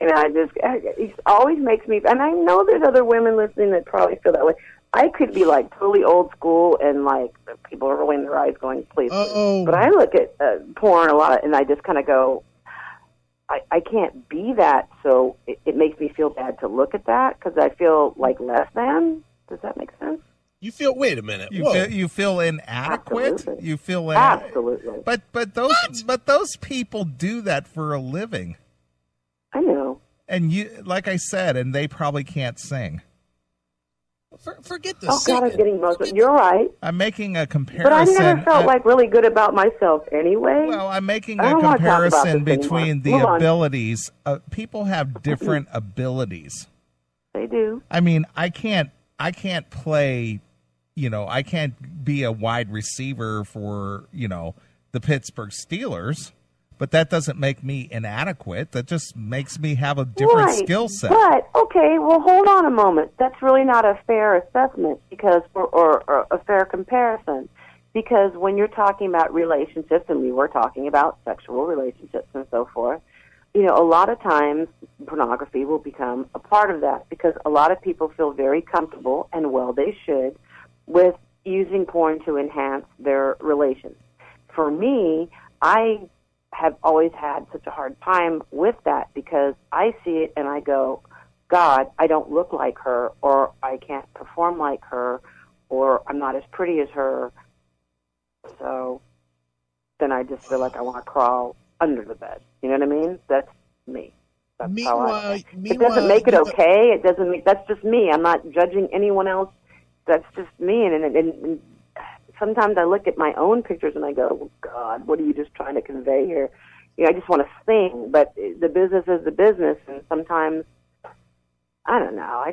it always makes me, and I know there's other women listening that probably feel that way. I could be like totally old school and like people are rolling their eyes going, please. But I look at porn a lot and I just kind of go, I can't be that, so it makes me feel bad to look at that because I feel like less than. Does that make sense? You feel? Wait a minute. You feel inadequate. Absolutely. You feel absolutely. But those people do that for a living. I know. And like I said, and they probably can't sing. Forget the Oh singing. God, I'm getting emotional. You're right. I'm making a comparison. But I never felt like really good about myself anyway. Well, I'm making a comparison between the abilities. People have different abilities. They do. I mean, I can't play. I can't be a wide receiver for the Pittsburgh Steelers. But that doesn't make me inadequate. That just makes me have a different skill set. But, okay, well, hold on a moment. That's really not a fair assessment or a fair comparison. Because when you're talking about relationships, and we were talking about sexual relationships and so forth, a lot of times pornography will become a part of that because a lot of people feel very comfortable, and well, they should, with using porn to enhance their relations. For me, I have always had such a hard time with that because I see it and I go, God, I don't look like her, or I can't perform like her, or I'm not as pretty as her. So then I just feel like I want to crawl under the bed. You know what I mean? That's me. That's how it doesn't make it okay. It doesn't make, that's just me. I'm not judging anyone else. That's just me. And sometimes I look at my own pictures and I go, oh, God, what are you just trying to convey here? I just want to sing, but the business is the business, and sometimes, I don't know,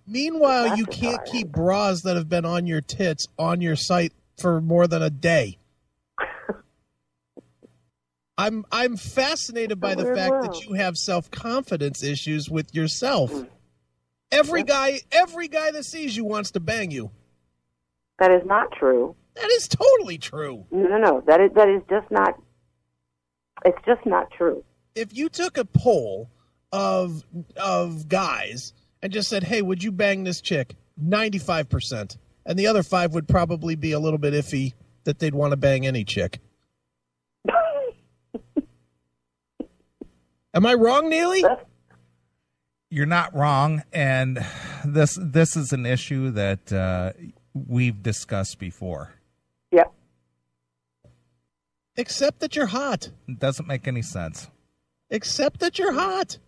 Meanwhile, you can't keep bras that have been on your tits on your site for more than a day. I'm fascinated by the fact that you have self-confidence issues with yourself. Every guy that sees you wants to bang you. That is not true. That is totally true. No. That is just not. It's just not true. If you took a poll of guys and just said, "Hey, would you bang this chick?" 95%, and the other 5 would probably be a little bit iffy that they'd want to bang any chick. Am I wrong, Neeley? You're not wrong, and this is an issue that we've discussed before. Yep. Except that you're hot. It doesn't make any sense. Except that you're hot.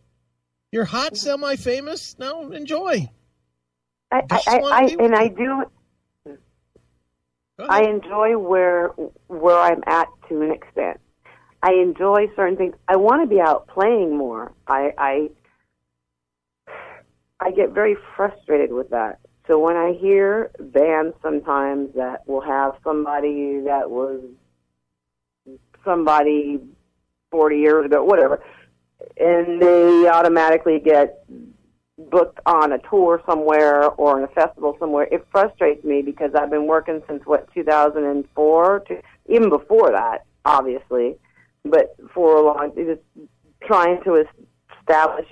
You're hot, semi-famous. Now enjoy. I enjoy where I'm at to an extent. I enjoy certain things. I want to be out playing more. I get very frustrated with that. So when I hear bands sometimes that will have somebody that was somebody 40 years ago, whatever, and they automatically get booked on a tour somewhere or in a festival somewhere, it frustrates me because I've been working since, 2004, even before that, obviously, but for a long, just trying to establish,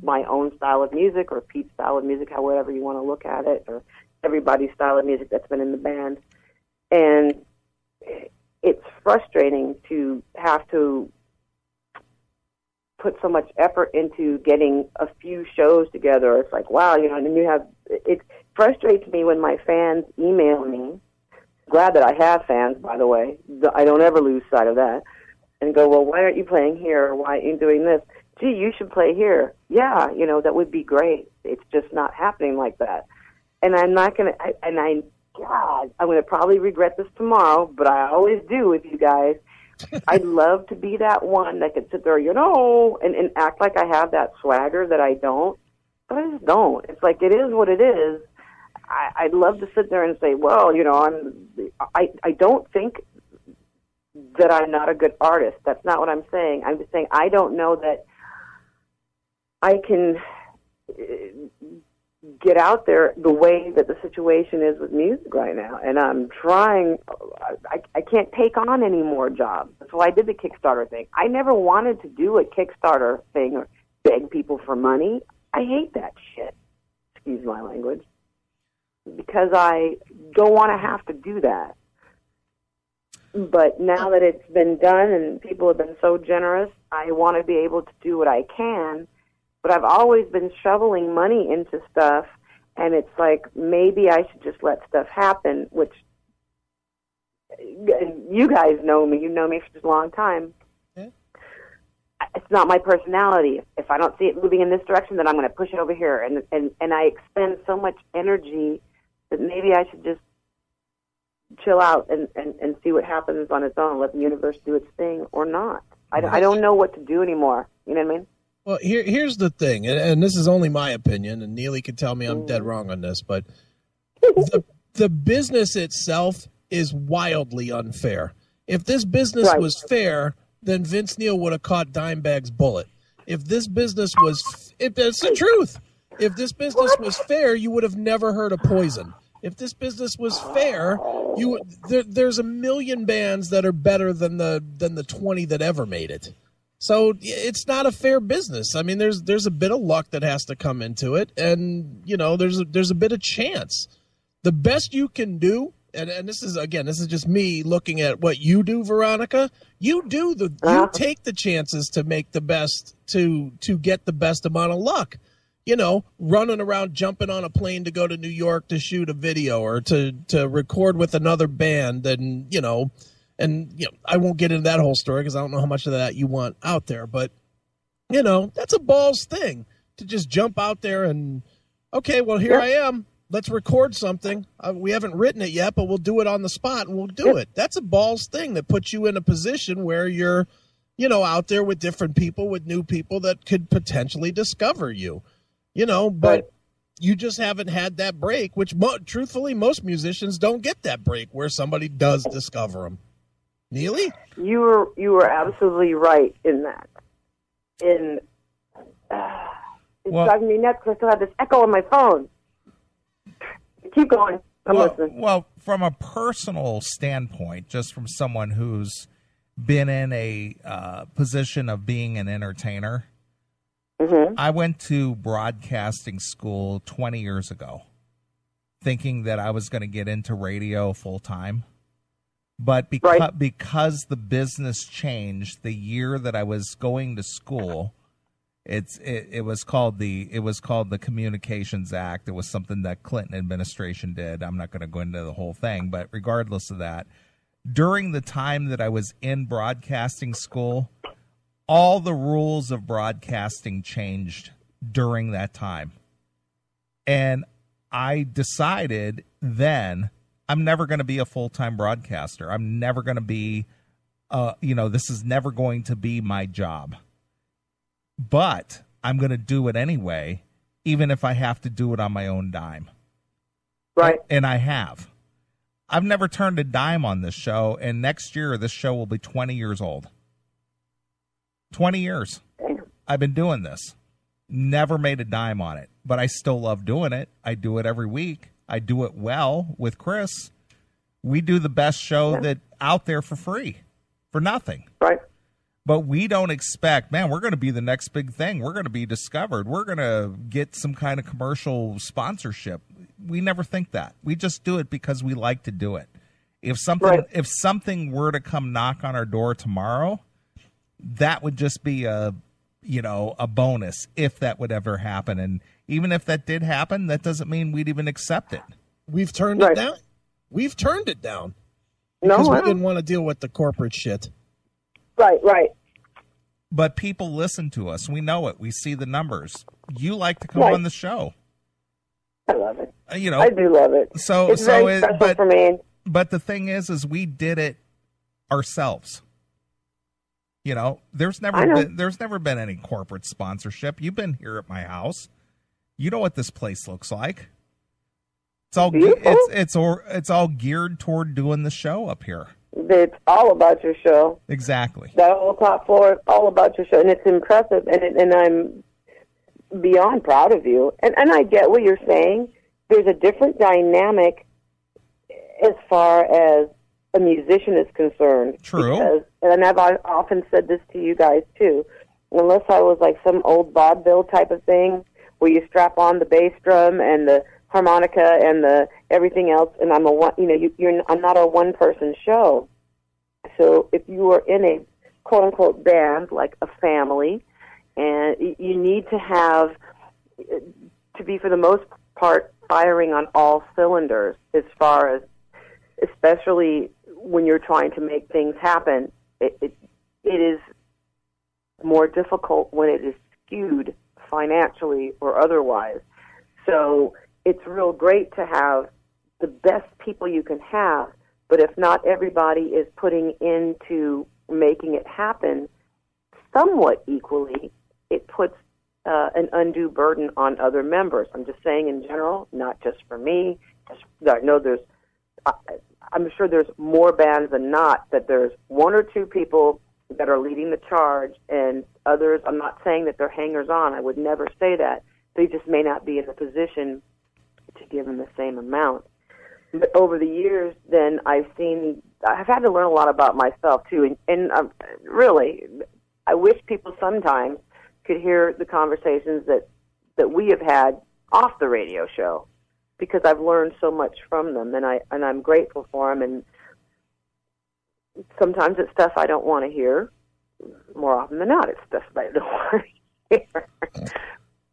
my own style of music or Pete's style of music, however you want to look at it, or everybody's style of music that's been in the band. And it's frustrating to have to put so much effort into getting a few shows together. It's like, wow, and then it frustrates me when my fans email me. Glad that I have fans, by the way. I don't ever lose sight of that. And go, well, why aren't you playing here? Or why aren't you doing this? Gee, you should play here. Yeah, that would be great. It's just not happening like that. And I'm not going to, God, I'm going to probably regret this tomorrow, but I always do with you guys. I'd love to be that one that could sit there, and act like I have that swagger that I don't, but I just don't. It's like, it is what it is. I'd love to sit there and say, well, I don't think that I'm not a good artist. That's not what I'm saying. I'm just saying I don't know that I can get out there the way that the situation is with music right now. And I'm trying, I can't take on any more jobs. So I did the Kickstarter thing. I never wanted to do a Kickstarter thing or beg people for money. I hate that shit. Excuse my language. Because I don't want to have to do that. But now that it's been done and people have been so generous, I want to be able to do what I can. But I've always been shoveling money into stuff, and it's like maybe I should just let stuff happen, which you guys know me. You know me for just a long time. Yeah. It's not my personality. If I don't see it moving in this direction, then I'm going to push it over here. And I expend so much energy that maybe I should just chill out and see what happens on its own, let the universe do its thing or not. I don't know what to do anymore. You know what I mean? Well, here's the thing, and this is only my opinion, and Neeley can tell me I'm dead wrong on this, but the business itself is wildly unfair. If this business was fair, then Vince Neil would have caught Dimebag's bullet. If this business was, if that's the truth, if this business was fair, you would have never heard of Poison. If this business was fair, there's a million bands that are better than the 20 that ever made it. So it's not a fair business. I mean, there's a bit of luck that has to come into it, and there's a bit of chance. The best you can do, and this is just me looking at what you do, Veronica. You take the chances to make the best to get the best amount of luck. Running around, jumping on a plane to go to New York to shoot a video or to record with another band, and I won't get into that whole story because I don't know how much of that you want out there, but that's a balls thing to just jump out there and, okay, well, here I am. Let's record something. We haven't written it yet, but we'll do it on the spot and we'll do it. That's a balls thing that puts you in a position where you're, out there with different people, with new people that could potentially discover you. But you just haven't had that break, which truthfully, most musicians don't get that break where somebody does discover them. Neeley? You were absolutely right in that. It's driving me nuts because I still have this echo on my phone. Keep going. I'm listening. Well, from a personal standpoint, just from someone who's been in a position of being an entertainer, I went to broadcasting school 20 years ago thinking that I was going to get into radio full time. But because the business changed the year that I was going to school, it was called the Communications Act. It was something that Clinton administration did. I'm not going to go into the whole thing, but regardless of that, during the time that I was in broadcasting school, all the rules of broadcasting changed during that time. And I decided then I'm never going to be a full-time broadcaster. I'm never going to be, this is never going to be my job. But I'm going to do it anyway, even if I have to do it on my own dime. Right. And I have. I've never turned a dime on this show, and next year this show will be 20 years old. 20 years. I've been doing this. Never made a dime on it, but I still love doing it. I do it every week. I do it well with Chris. We do the best show that out there for free, for nothing. Right. But we don't expect, man, we're going to be the next big thing. We're going to be discovered. We're going to get some kind of commercial sponsorship. We never think that. We just do it because we like to do it. If something were to come knock on our door tomorrow, that would just be a bonus if that would ever happen. And even if that did happen, that doesn't mean we'd even accept it. We've turned it down. We've turned it down because we didn't want to deal with the corporate shit. Right. But people listen to us. We know it. We see the numbers. You like to come on the show. I love it. I do love it. It's very special for me. But the thing is we did it ourselves. There's never been any corporate sponsorship. You've been here at my house. You know what this place looks like. It's all it's all geared toward doing the show up here. It's all about your show. Exactly. That whole top floor is all about your show, and it's impressive, and I'm beyond proud of you. And I get what you're saying. There's a different dynamic as far as a musician is concerned. True. And I've often said this to you guys, too. unless I was like some old vaudeville type of thing where you strap on the bass drum and the harmonica and the everything else, and I'm I'm not a one-person show. So if you are in a quote-unquote band, like a family, and you need to have, to be for the most part, firing on all cylinders as far as, especially when you're trying to make things happen, it is more difficult when it is skewed financially or otherwise. So it's real great to have the best people you can have, but if not everybody is putting into making it happen somewhat equally, it puts an undue burden on other members. I'm just saying in general, not just for me. I know I'm sure there's more bands than not that there's one or two people that are leading the charge, and others, I'm not saying that they're hangers-on. I would never say that. They just may not be in the position to give them the same amount. But over the years, then I've had to learn a lot about myself, too. And really, I wish people sometimes could hear the conversations that we have had off the radio show, because I've learned so much from them, and I'm grateful for them. And sometimes it's stuff I don't want to hear. More often than not, it's stuff I don't want to hear.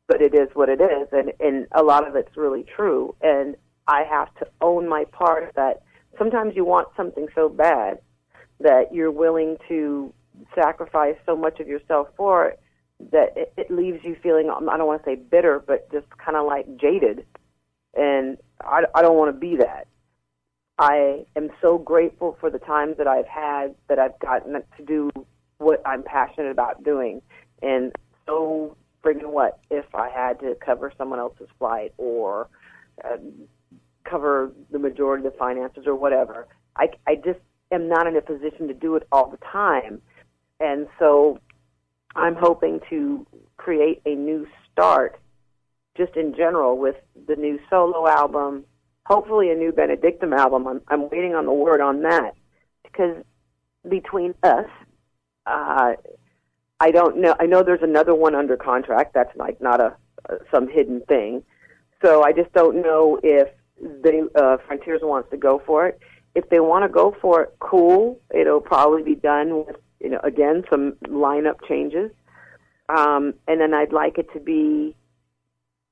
But it is what it is, and a lot of it's really true. And I have to own my part of that. Sometimes you want something so bad that you're willing to sacrifice so much of yourself for it that it leaves you feeling, I don't want to say bitter, but just kind of like jaded. And I don't want to be that. I am so grateful for the times that I've had, that I've gotten to do what I'm passionate about doing. And so friggin' what if I had to cover someone else's flight or cover the majority of the finances or whatever. I just am not in a position to do it all the time. And so I'm hoping to create a new start just in general with the new solo album, hopefully a new Benedictum album. I'm waiting on the word on that, because between us, I don't know. I know there's another one under contract. That's like not some hidden thing. So I just don't know if Frontiers wants to go for it. If they want to go for it, cool. It'll probably be done with, again, some lineup changes. And then I'd like it to be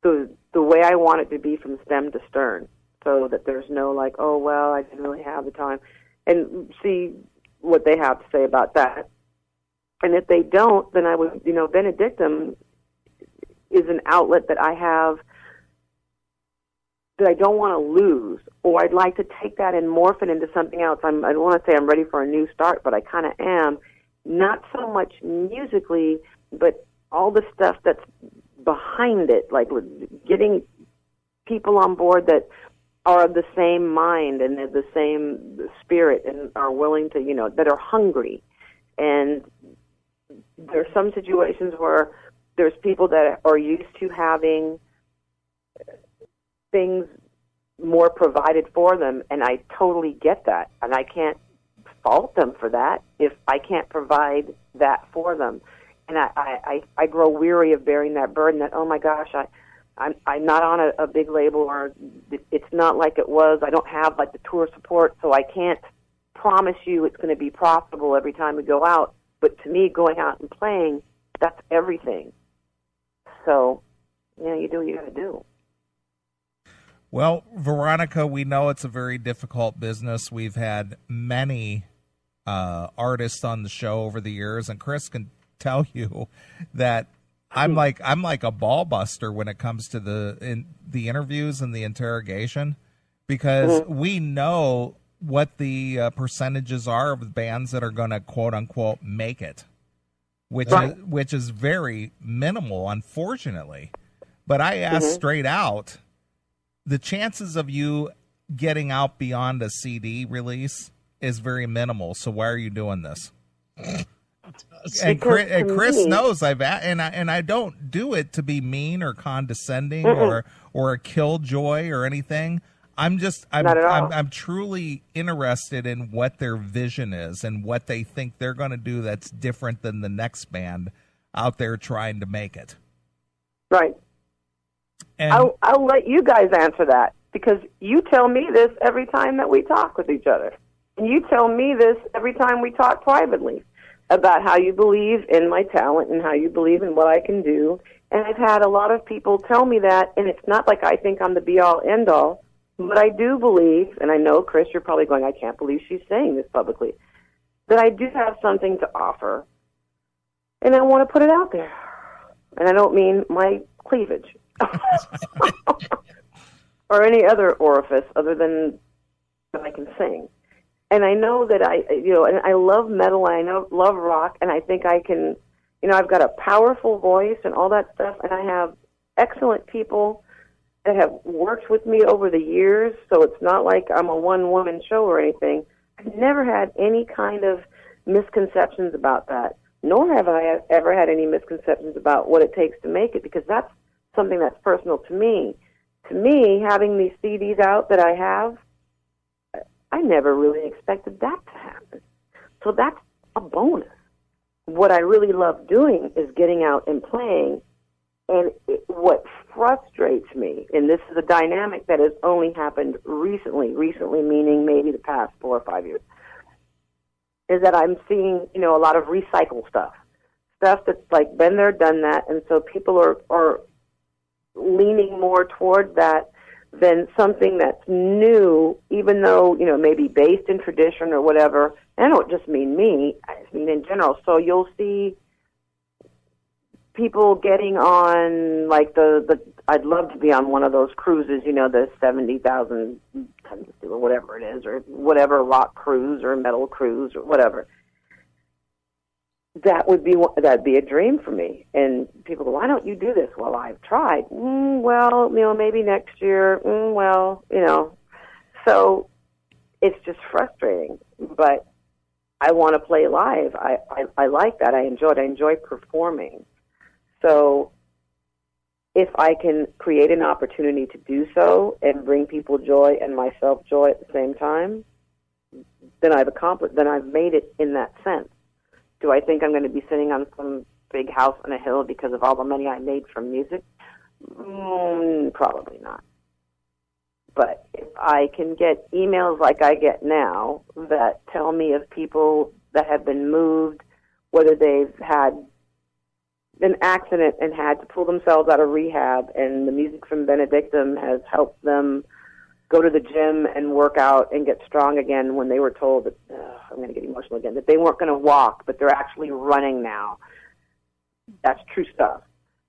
the way I want it to be from stem to stern, so that there's no like, oh, well, I didn't really have the time. And see what they have to say about that. And if they don't, then I would, Benedictum is an outlet that I have that I don't want to lose, or I'd like to take that and morph it into something else. I don't want to say I'm ready for a new start, but I kind of am. Not so much musically, but all the stuff that's behind it, like getting people on board that are of the same mind and the same spirit and are willing to, that are hungry. And there's some situations where there's people that are used to having things more provided for them, and I totally get that, and I can't fault them for that if I can't provide that for them. And I grow weary of bearing that burden that, oh my gosh, I'm not on a big label, or it's not like it was. I don't have like the tour support, so I can't promise you it's going to be profitable every time we go out. But to me, going out and playing, that's everything. So, you do what you got to do. Well, Veronica, we know it's a very difficult business. We've had many artists on the show over the years, and Chris can tell you that I'm like a ball buster when it comes to the interviews and the interrogation, because we know what the percentages are of bands that are going to quote unquote make it, which is very minimal, unfortunately. But I asked straight out, the chances of you getting out beyond a CD release is very minimal. So why are you doing this? And Chris knows I don't do it to be mean or condescending or a killjoy or anything. I'm truly interested in what their vision is and what they think they're going to do that's different than the next band. out there trying to make it. Right. And I'll let you guys answer that, because you tell me this every time that we talk with each other. And you tell me this every time we talk privately about how you believe in my talent and how you believe in what I can do. And I've had a lot of people tell me that, and it's not like I think I'm the be-all, end-all, but I do believe, and I know, Chris, you're probably going, I can't believe she's saying this publicly, that I do have something to offer, and I want to put it out there. And I don't mean my cleavage or any other orifice other than that I can sing. And I know that and I love metal, and I love rock, and I think I can, I've got a powerful voice and all that stuff, and I have excellent people that have worked with me over the years, so it's not like I'm a one-woman show or anything. I've never had any kind of misconceptions about that, nor have I ever had any misconceptions about what it takes to make it, because that's something that's personal to me. To me, having these CDs out that I have, I never really expected that to happen. So that's a bonus. What I really love doing is getting out and playing, and what frustrates me, and this is a dynamic that has only happened recently meaning maybe the past 4 or 5 years, is that I'm seeing, a lot of recycle stuff that's like been there, done that, and so people are leaning more towards that than something that's new, even though, maybe based in tradition or whatever. And I don't just mean me, I just mean in general. So you'll see people getting on, like, I'd love to be on one of those cruises, the 70,000 tons or whatever it is, or whatever rock cruise or metal cruise or whatever. That'd be a dream for me. And people go, why don't you do this? Well, I've tried. Well, maybe next year. So it's just frustrating. But I want to play live. I like that. I enjoy it. I enjoy performing. So if I can create an opportunity to do so and bring people joy and myself joy at the same time, then I've made it in that sense. Do I think I'm going to be sitting on some big house on a hill because of all the money I made from music? Probably not. But if I can get emails like I get now that tell me of people that have been moved, whether they've had an accident and had to pull themselves out of rehab, and the music from Benedictum has helped them go to the gym and work out and get strong again when they were told that, I'm going to get emotional again, that they weren't going to walk, but they're actually running now. That's true stuff.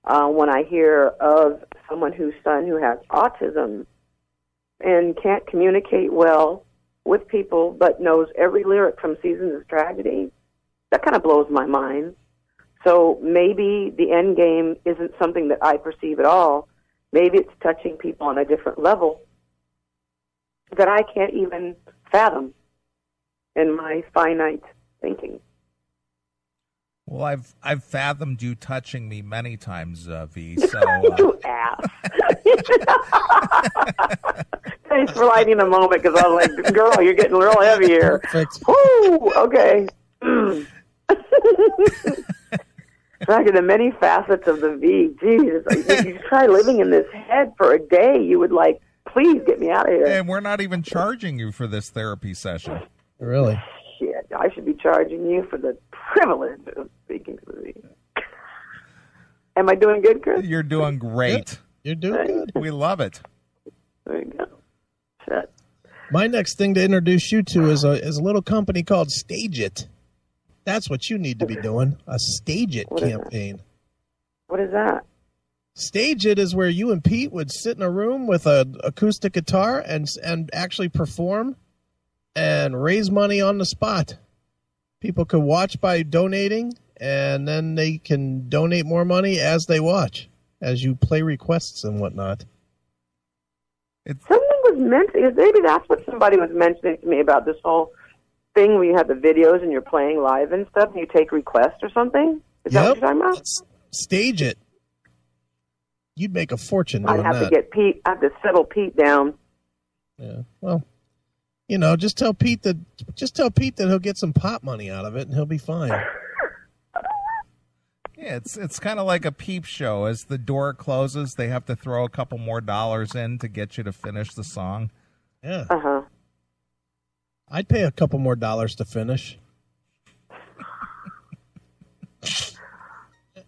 When I hear of someone whose son who has autism and can't communicate well with people but knows every lyric from Seasons of Tragedy, that kind of blows my mind. So maybe the end game isn't something that I perceive at all. Maybe it's touching people on a different level that I can't even fathom in my finite thinking. Well, I've fathomed you touching me many times, V. So you ass. Thanks for lighting a moment, because I was like, "Girl, you're getting real heavy here." Perfect. Woo, okay. Back in the many facets of the V. Jesus, if you try living in this head for a day, you would please get me out of here. And we're not even charging you for this therapy session. Really? Shit, I should be charging you for the privilege of speaking to the V. Am I doing good, Chris? You're doing great. You're doing good. We love it. There you go. Shit. My next thing to introduce you to is a little company called Stage It. That's what you need to be doing, a Stage It campaign. What is that? Stage It is where you and Pete would sit in a room with an acoustic guitar and actually perform and raise money on the spot. People could watch by donating, and then they can donate more money as they watch, as you play requests and whatnot. Something was mentioned. Maybe that's what somebody was mentioning to me about this whole thing where you have the videos and you're playing live and stuff, and you take requests or something. Is that what you're talking about? Stage It. You'd make a fortune doing that. I'd have to get Pete. I have to settle Pete down. Yeah. Well, just tell Pete that he'll get some pop money out of it, and he'll be fine. Yeah, it's kind of like a peep show. As the door closes, they have to throw a couple more dollars in to get you to finish the song. Yeah. Uh-huh. I'd pay a couple more dollars to finish.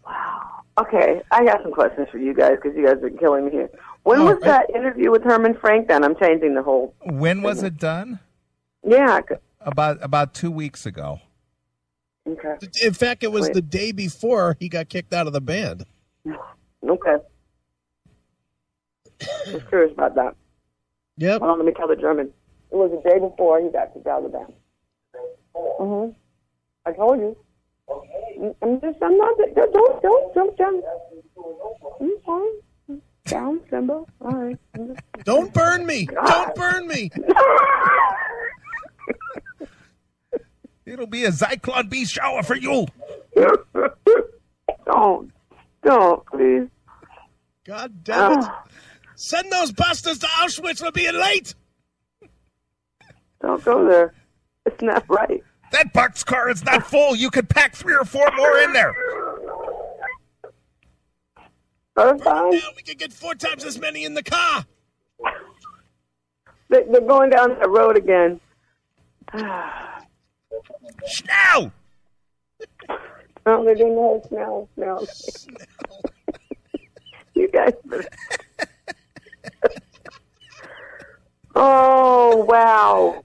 Wow. Okay, I got some questions for you guys because you guys are killing me here. When was that interview with Herman Frank then? I'm changing the whole... When was it done? Yeah. About 2 weeks ago. Okay. In fact, it was the day before he got kicked out of the band. Okay. I'm curious about that. Yep. Hold on, let me tell the German. It was the day before he got kicked out of the band. Mm-hmm. I told you. I'm not, don't jump. I'm fine. Down, Simba. All right. Don't burn me. Don't burn me. It'll be a Zyklon B shower for you. Don't, please. God damn it. Send those bastards to Auschwitz. We're being late. Don't go there. It's not right. That boxcar is not full. You could pack 3 or 4 more in there. Now we can get 4 times as many in the car. They're going down that road again. Schnell! Oh, they're doing the whole smell. You guys. Oh, wow.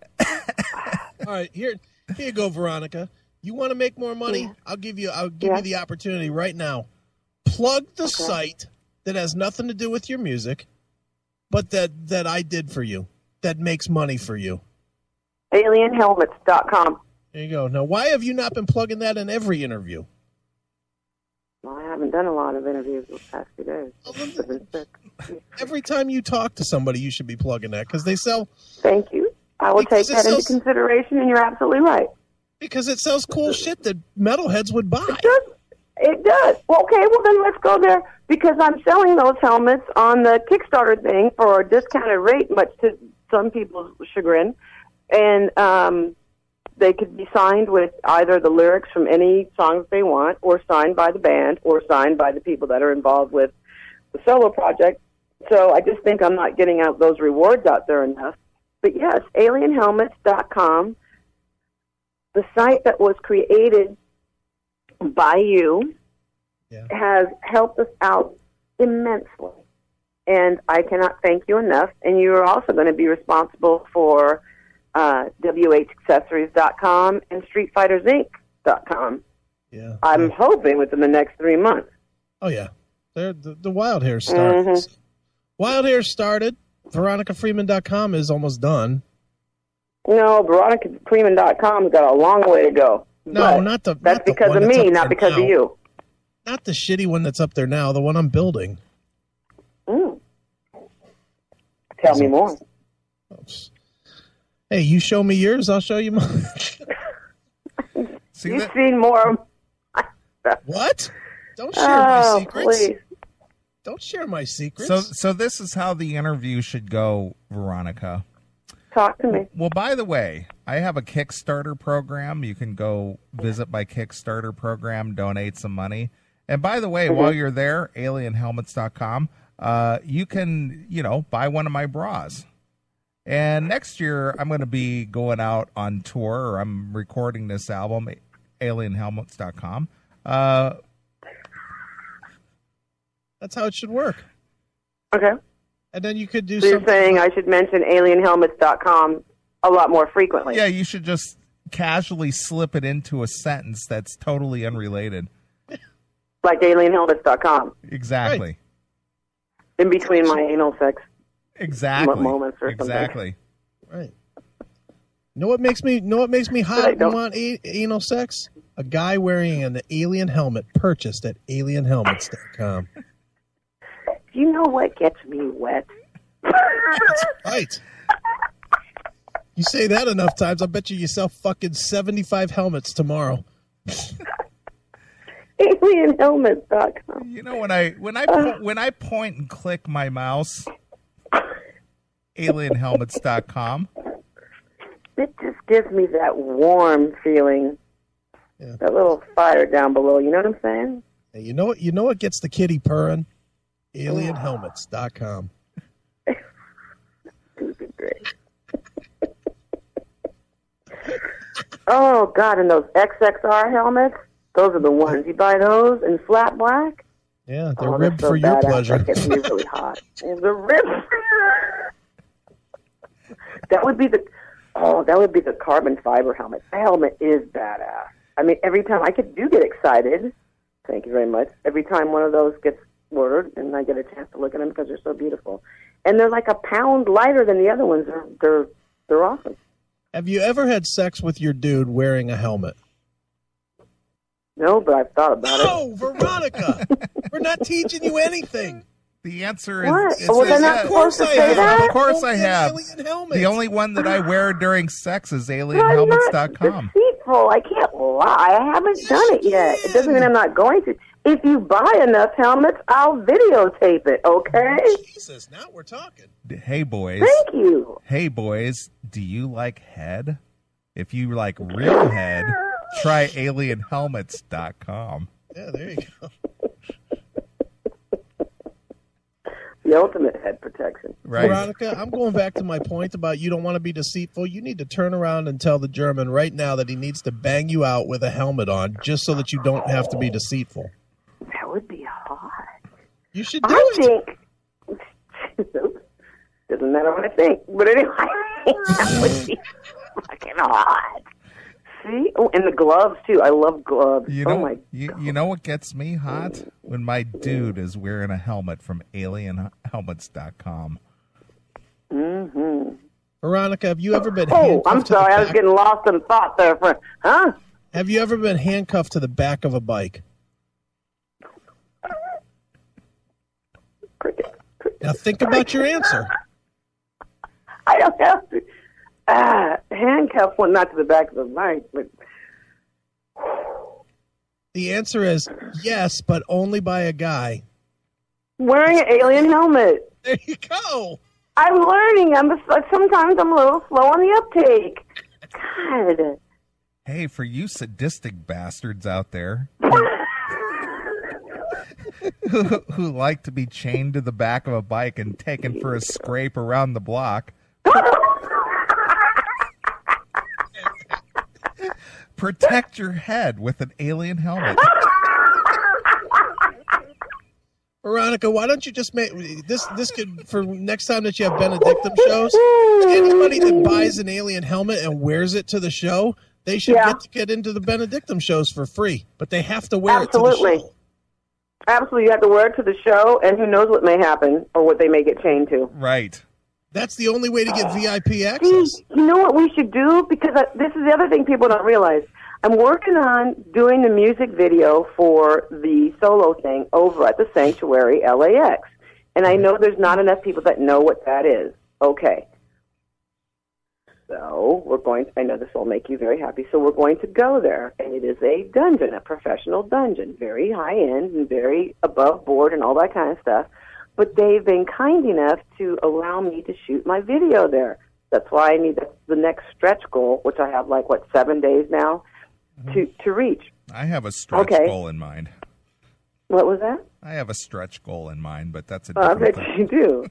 All right, here you go, Veronica. You want to make more money? Yeah. I'll give you the opportunity right now. Plug the site that has nothing to do with your music, but that I did for you, that makes money for you. AlienHelmets.com. There you go. Now, why have you not been plugging that in every interview? Well, I haven't done a lot of interviews the past few days. I've been sick. Every time you talk to somebody, you should be plugging that because they sell. Thank you. I will take that into consideration, and you're absolutely right. Because it sells cool shit that metalheads would buy. It does. Well, okay, well, then let's go there because I'm selling those helmets on the Kickstarter thing for a discounted rate, much to some people's chagrin. And they could be signed with either the lyrics from any songs they want or signed by the band or signed by the people that are involved with the solo project. So I just think I'm not getting out those rewards out there enough. But yes, alienhelmets.com, the site that was created by you, has helped us out immensely. And I cannot thank you enough. And you are also going to be responsible for WHAccessories.com and StreetFightersInc.com. Yeah. I'm hoping within the next 3 months. Oh, yeah. The Wild Hair started. Mm-hmm. Wild Hair started. VeronicaFreeman.com is almost done. No, VeronicaFreeman.com has got a long way to go. No, not the. That's because of me, not because of you. Not the shitty one that's up there now. The one I'm building. Tell me more. Hey, you show me yours, I'll show you mine. You've seen more of my stuff. What? Don't share my secrets. Please. Don't share my secrets. So this is how the interview should go, Veronica. Talk to me. Well, by the way, I have a Kickstarter program. You can go visit my Kickstarter program, donate some money. And by the way, while you're there, alienhelmets.com, you can, buy one of my bras. And next year, I'm going to be going out on tour, or I'm recording this album, alienhelmets.com. That's how it should work. Okay. And then you could do so something. You're saying I should mention alienhelmets.com a lot more frequently. Yeah, you should just casually slip it into a sentence that's totally unrelated. Like alienhelmets.com. Exactly. Right. In between my anal sex. Exactly. Moments or exactly. Something. Right. Know what makes me hot and want anal sex? A guy wearing an alien helmet purchased at alienhelmets.com. You know what gets me wet? That's right. You say that enough times, I bet you sell fucking 75 helmets tomorrow. alienhelmets.com. You know, when I point and click my mouse, alienhelmets.com. It just gives me that warm feeling. Yeah. That little fire down below, you know what I'm saying? Hey, you know what? You know what gets the kitty purring? AlienHelmets.com. Great. Oh God! And those XXR helmets. Those are the ones. You buy those in flat black? Yeah, they're ribbed for your pleasure. That gets me really hot. They're ribbed. That would be the carbon fiber helmet. The helmet is badass. I mean, every time I do get excited. Thank you very much. Every time one of those gets ordered, and I get a chance to look at them because they're so beautiful, and they're like a pound lighter than the other ones. They're awesome. Have you ever had sex with your dude wearing a helmet? No, but I've thought about it. Oh, Veronica, we're not teaching you anything. The answer is, what? Was I not supposed to say that? Of course I have. The only one that I wear during sex is alienhelmets.com. Deceitful. I can't lie. I haven't done it yet. It doesn't mean I'm not going to. If you buy enough helmets, I'll videotape it, okay? Jesus, now we're talking. Hey, boys. Thank you. Hey, boys, do you like head? If you like real head, try alienhelmets.com. Yeah, there you go. The ultimate head protection. Right. Veronica, I'm going back to my point about you don't want to be deceitful. You need to turn around and tell the German right now that he needs to bang you out with a helmet on just so that you don't have to be deceitful. That would be hot. You should do it. Doesn't matter what I think. But anyway, that would be fucking hot. See? Oh, and the gloves, too. I love gloves. You know what gets me hot? When my dude is wearing a helmet from alienhelmets.com. Mm-hmm. Veronica, have you ever been handcuffed I'm sorry. I was getting lost in thought there. Huh? Have you ever been handcuffed to the back of a bike? Cricket. Now think about your answer. I don't have to. Handcuff one, not to the back of the bike, but the answer is yes, but only by a guy wearing an alien helmet. There you go. I'm learning. Sometimes I'm a little slow on the uptake. God. Hey, for you sadistic bastards out there who like to be chained to the back of a bike and taken for a scrape around the block. Protect your head with an alien helmet. Veronica, why don't you just make this could, for next time that you have Benedictum shows, anybody that buys an alien helmet and wears it to the show, they should get into the Benedictum shows for free, but they have to wear it to the show. Absolutely. You have to wear it to the show, and who knows what may happen or what they may get chained to. Right. That's the only way to get VIP access. You know what we should do? Because this is the other thing people don't realize. I'm working on doing the music video for the solo thing over at the Sanctuary LAX. And I know there's not enough people that know what that is. Okay. So I know this will make you very happy. So we're going to go there. And it is a dungeon, a professional dungeon, very high end and very above board and all that kind of stuff. But they've been kind enough to allow me to shoot my video there. That's why I need the next stretch goal, which I have 7 days now to reach. I have a stretch goal in mind. What was that? I have a stretch goal in mind, but that's a different thing. I bet you do.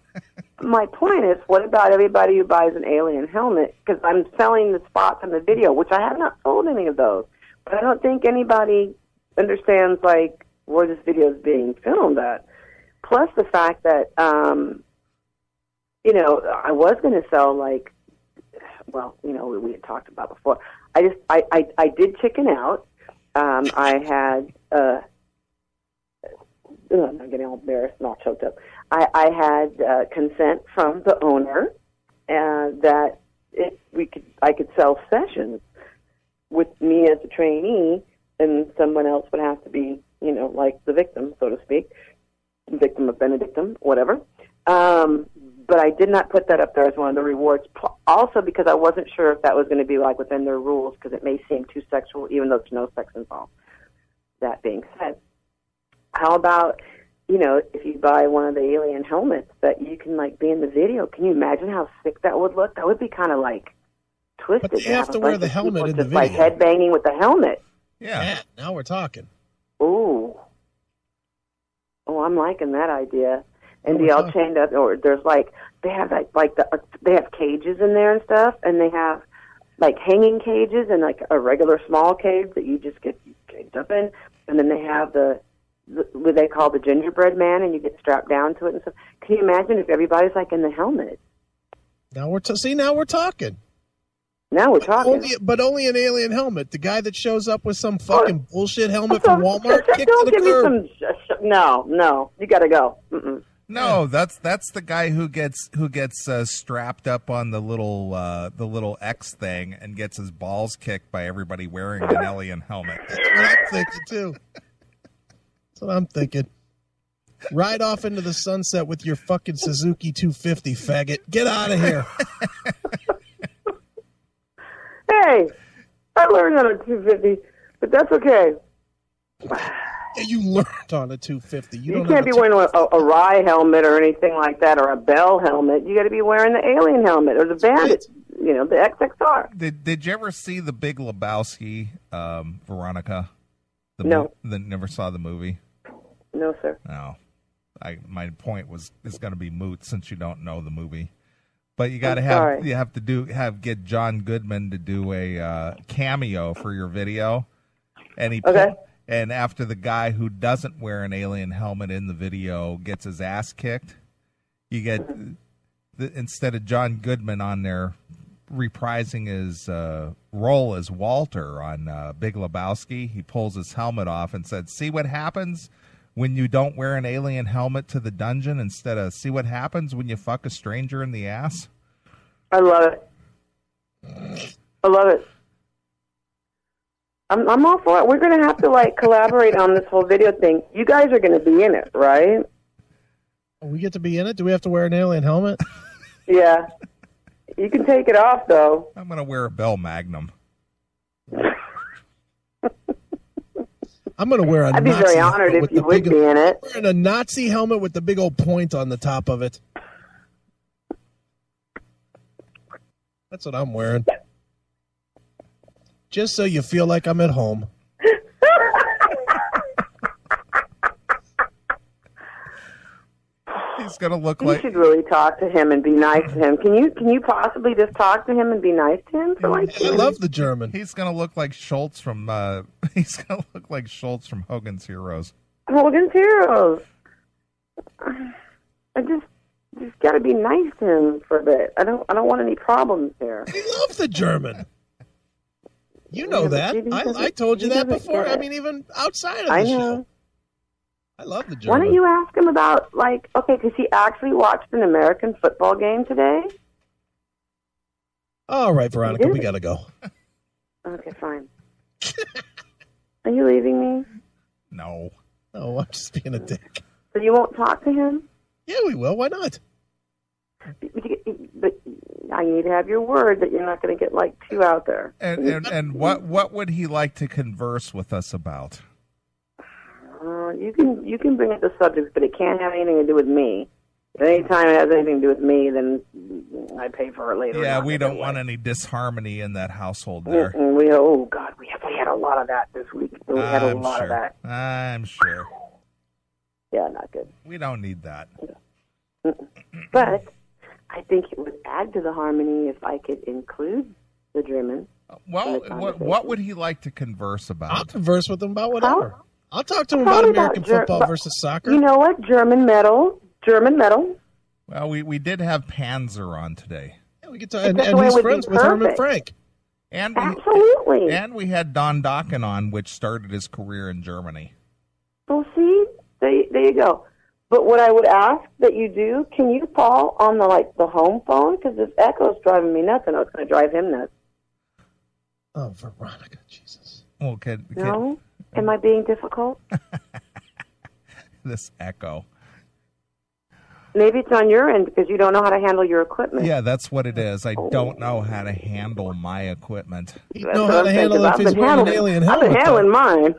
My point is, what about everybody who buys an alien helmet? Because I'm selling the spots in the video, which I have not sold any of those. But I don't think anybody understands where this video is being filmed at. Plus the fact that, I was going to sell we had talked about before. I did chicken out. I had, I'm getting all embarrassed and all choked up. I had consent from the owner that I could sell sessions with me as a trainee, and someone else would have to be, like the victim, so to speak. Victim of Benedictum, whatever. But I did not put that up there as one of the rewards. Also because I wasn't sure if that was going to be within their rules, because it may seem too sexual, even though there's no sex involved. That being said, how about, if you buy one of the alien helmets that you can be in the video? Can you imagine how sick that would look? That would be kind of twisted. But you have to wear the helmet in the video. Headbanging with the helmet. Yeah. Now we're talking. Ooh. Oh, I'm liking that idea. And be all chained up, or there's like they have they have cages in there and stuff, and they have like hanging cages and like a regular small cage that you just get caged up in, and then they have what they call the gingerbread man, and you get strapped down to it and stuff. Can you imagine if everybody's like in the helmet? Now we're now we're talking. Now we're talking. But only an alien helmet. The guy that shows up with some fucking bullshit helmet from Walmart kicks don't to the give curb. me some. No, you got to go. Mm-mm. No, that's the guy who gets strapped up on the little X thing and gets his balls kicked by everybody wearing an alien helmet. That's what I'm thinking too. That's what I'm thinking. Ride off into the sunset with your fucking Suzuki 250, faggot. Get out of here. Hey, I learned on a 250, but that's okay. You learned on a 250. You can't be wearing a Rye helmet or anything like that, or a Bell helmet. You got to be wearing the alien helmet or the Bandit, the XXR. Did you ever see The Big Lebowski, Veronica? No. Never saw the movie? No, sir. No. My point is going to be moot since you don't know the movie. But you got to get John Goodman to do a cameo for your video, and and after the guy who doesn't wear an alien helmet in the video gets his ass kicked, you get instead of John Goodman on there reprising his role as Walter on Big Lebowski, he pulls his helmet off and said, "See what happens when you don't wear an alien helmet to the dungeon instead of see what happens when you fuck a stranger in the ass." I love it. I'm all for it. We're going to have to collaborate on this whole video thing. You guys are going to be in it, right? We get to be in it? Do we have to wear an alien helmet? Yeah. You can take it off, though. I'm going to wear a Bell Magnum. I'm going to wear a I'd be Nazi very honored if you would be in it. Wearing a Nazi helmet with the big old point on the top of it. That's what I'm wearing. Just so you feel like I'm at home. He's going to look you should really talk to him and be nice to him. Can you possibly just talk to him and be nice to him for I love the German. He's going to look like Schultz from Hogan's Heroes. Hogan's Heroes. I just got to be nice to him for a bit. I don't want any problems there. I love the German. You know that. I told you that before. I mean, even outside of the show. I love the German. Why don't you ask him about, because he actually watched an American football game today? All right, Veronica, we got to go. Okay, fine. Are you leaving me? No. No, I'm just being a dick. So you won't talk to him? Yeah, we will. Why not? But I need to have your word that you're not going to get too out there. And what would he like to converse with us about? You can bring up the subject, but it can't have anything to do with me. Anytime it has anything to do with me, then I pay for it later. Yeah, we don't want any disharmony in that household there. We had a lot of that this week. We had a lot of that. I'm sure. Yeah, not good. We don't need that. But I think it would add to the harmony if I could include the German. Well, what would he like to converse about? I'll converse with him about whatever. I'll talk to him about American football versus soccer. You know what? German metal. Well, we did have Panzer on today. Yeah, we get to, and he's friends with Herman Frank. Absolutely. And we had Don Dokken on, which started his career in Germany. Well, see, there you go. But what I would ask that you do, can you call on the home phone? Because this echo's driving me nuts, and it's going to drive him nuts. Oh, Veronica, Jesus. Well, No? Am I being difficult? This echo. Maybe it's on your end because you don't know how to handle your equipment. Yeah, that's what it is. I don't know how to handle my equipment. You know how to handle it if he's wearing an alien helmet. I've been handling mine,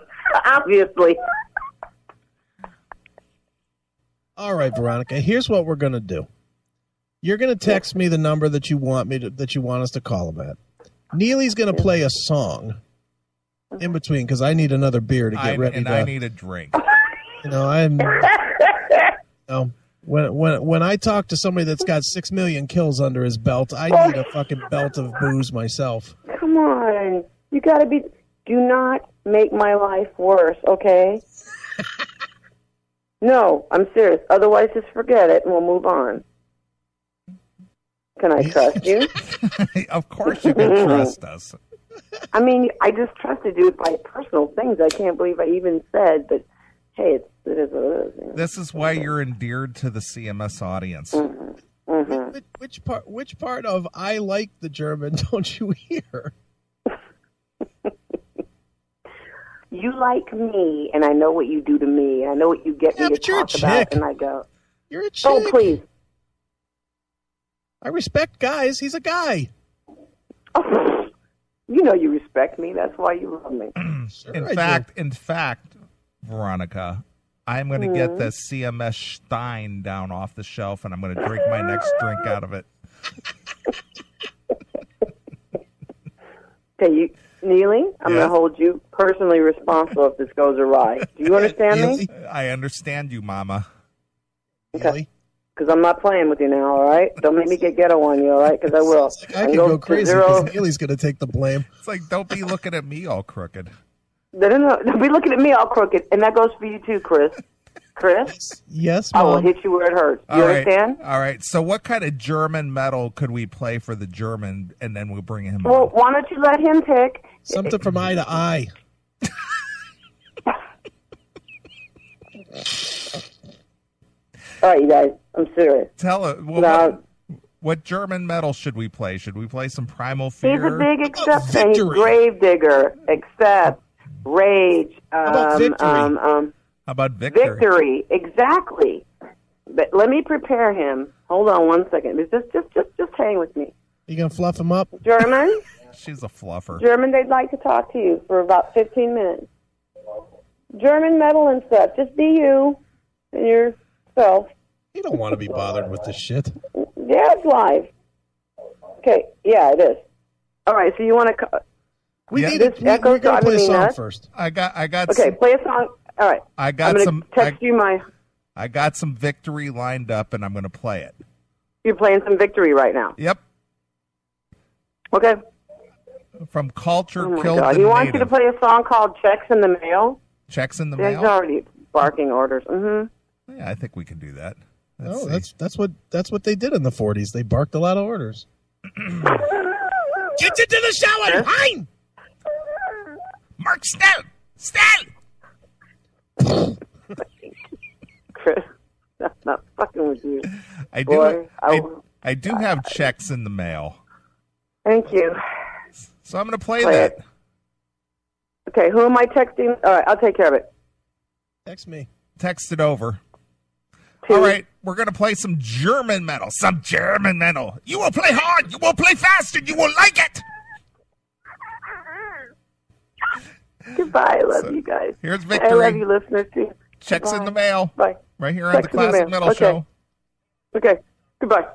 obviously. All right, Veronica, here's what we're going to do. You're going to text me the number that you want us to call him at. Neely's going to play a song in between because I need another beer to get ready. And I need a drink. I'm No. When I talk to somebody that's got 6 million kills under his belt, I need a fucking belt of booze myself. Come on. You got to be... Do not make my life worse, okay? No, I'm serious. Otherwise, just forget it and we'll move on. Can I trust you? Of course you can trust us. I mean, I just trusted you by personal things. I can't believe I even said, but hey, it is what it is. You know? This is why you're endeared to the CMS audience. Mm-hmm. Mm-hmm. Which part of I like the German don't you hear? You like me, and I know what you do to me, and I know what you get me to talk about, and I go, you're a chick. Oh, please. I respect guys. He's a guy. Oh, you know you respect me. That's why you love me. Sure In fact, Veronica, I'm going to get the CMS Stein down off the shelf, and I'm going to drink my next drink out of it. Okay, Neeley, I'm going to hold you personally responsible if this goes awry. Do you understand me? I understand you, Mama. Okay. Because I'm not playing with you now, all right? Don't make me get ghetto on you, all right? Because I will. Like I can go crazy because Neely's going to take the blame. It's like, don't be looking at me all crooked. No, don't be looking at me all crooked. And that goes for you too, Chris. Chris? Yes, Mom. I will hit you where it hurts. You understand? All right. So what kind of German metal could we play for the German, and then we'll bring him Well, on? why don't you let him pick? Something from eye to eye. All right, you guys. I'm serious. Tell us. What German metal should we play? Should we play some Primal Fear? He's a big exception. He's Gravedigger, Accept, Rage. How about Victory? How about Victory? Victory, exactly. But let me prepare him. Hold on one second. Just hang with me. You gonna fluff him up? German? She's a fluffer. German, they'd like to talk to you for about 15 minutes. German metal and stuff. Just be you and yourself. You don't want to be bothered with this shit. Yeah, it's live. Okay, yeah, it is. All right, so you want to... We're going to play a song first. I got. Okay, play a song. All right. I got I'm some. Text you my... I got some Victory lined up, and I'm going to play it. You're playing some Victory right now. Yep. Okay. From Culture Oh my Killed God. the He wants Native. you to play a song called Checks in the Mail. Checks in the He's Mail? already barking orders. Mm-hmm. Yeah, I think we can do that. That's what they did in the 40s. They barked a lot of orders. Get into the shower, Hein! Mark Snell! Chris, I'm not fucking with you. I do have checks in the mail. Thank you. So I'm going to play that. It. Okay, who am I texting? All right, I'll take care of it. Text me. Text it over. All right, we're going to play some German metal. Some German metal. You will play hard. You will play fast, and you will like it. Goodbye. I love you guys. Here's Victory. I love you, listeners, too. Checks Goodbye. in the mail. Bye. Right here on Checks the Classic Metal Show. Okay. Goodbye.